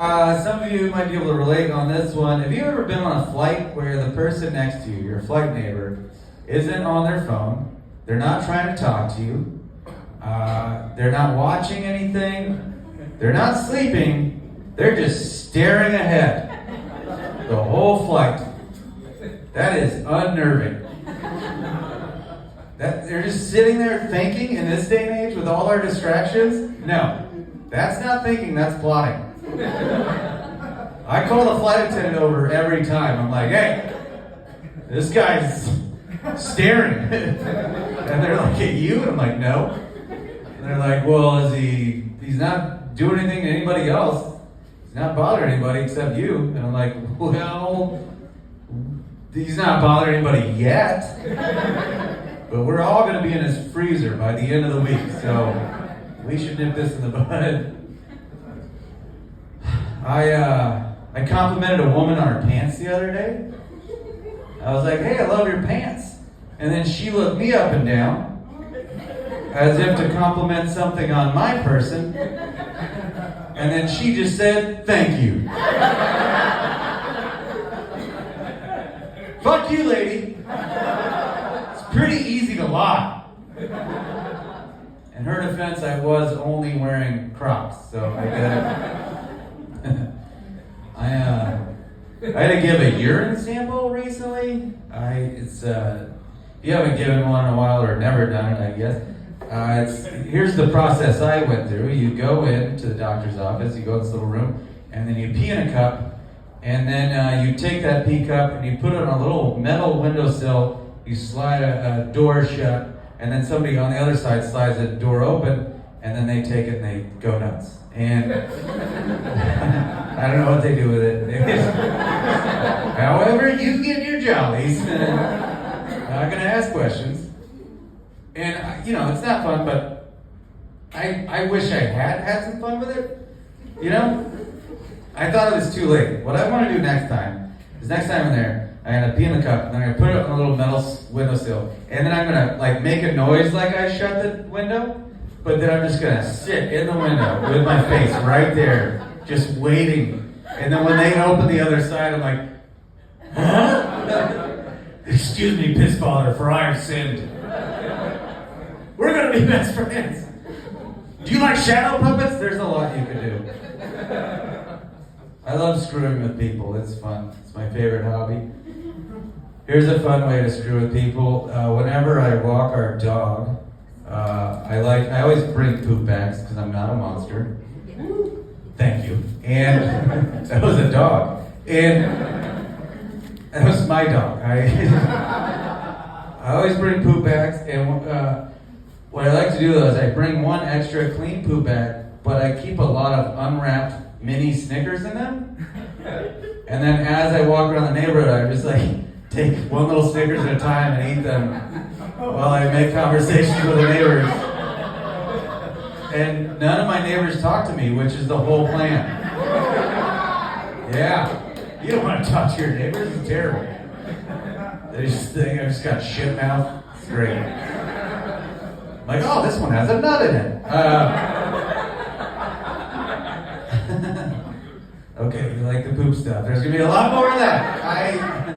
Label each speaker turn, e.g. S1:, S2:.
S1: Some of you might be able to relate on this one. Have you ever been on a flight where the person next to you, your flight neighbor, isn't on their phone, they're not trying to talk to you, they're not watching anything, they're not sleeping, they're just staring ahead the whole flight? That is unnerving. They're just sitting there thinking in this day and age with all our distractions? No, that's not thinking, that's plotting. I call the flight attendant over every time. I'm like, hey, this guy's staring. And they're like, at you? And I'm like, no. And they're like, well, he's not doing anything to anybody else. He's not bothering anybody except you. And I'm like, well, he's not bothering anybody yet. But we're all going to be in his freezer by the end of the week. So we should nip this in the bud. I complimented a woman on her pants the other day. I was like, hey, I love your pants. And then she looked me up and down as if to compliment something on my person. And then she just said, thank you. Fuck you, lady. It's pretty easy to lie. In her defense, I was only wearing Crocs, so I get I had to give a urine sample recently. If you haven't given one in a while or never done it, I guess. Here's the process I went through. You go into the doctor's office, you go in this little room, and then you pee in a cup, and then you take that pee cup and you put it on a little metal windowsill. You slide a door shut, and then somebody on the other side slides the door open, and then they take it and they go nuts. And I don't know what they do with it. However, you get your jollies. I'm gonna ask questions. And, it's not fun, but I wish I had some fun with it. I thought it was too late. What I want to do next time is next time I'm there, I'm gonna pee in the cup, and then I'm gonna put it on a little metal windowsill, and then I'm gonna make a noise like I shut the window, but then I'm just gonna sit in the window with my face right there, just waiting. And then when they open the other side, I'm like, huh? Excuse me, piss father, for I have sinned. We're gonna be best friends. Do you like shadow puppets? There's a lot you can do. I love screwing with people. It's fun. It's my favorite hobby. Here's a fun way to screw with people. Whenever I walk our dog, I always bring poop bags because I'm not a monster. Thank you. And that was a dog. And that was my dog. I always bring poop bags, and what I like to do though is I bring one extra clean poop bag, but I keep a lot of unwrapped mini Snickers in them. And then as I walk around the neighborhood, I just take one little Snickers at a time and eat them while I make conversations with the neighbors. And none of my neighbors talk to me, which is the whole plan. Yeah, you don't want to talk to your neighbors, it's terrible. They just think I just got shit mouth. It's great. Like, oh, this one has a nut in it. Okay, you like the poop stuff. There's gonna be a lot more of that.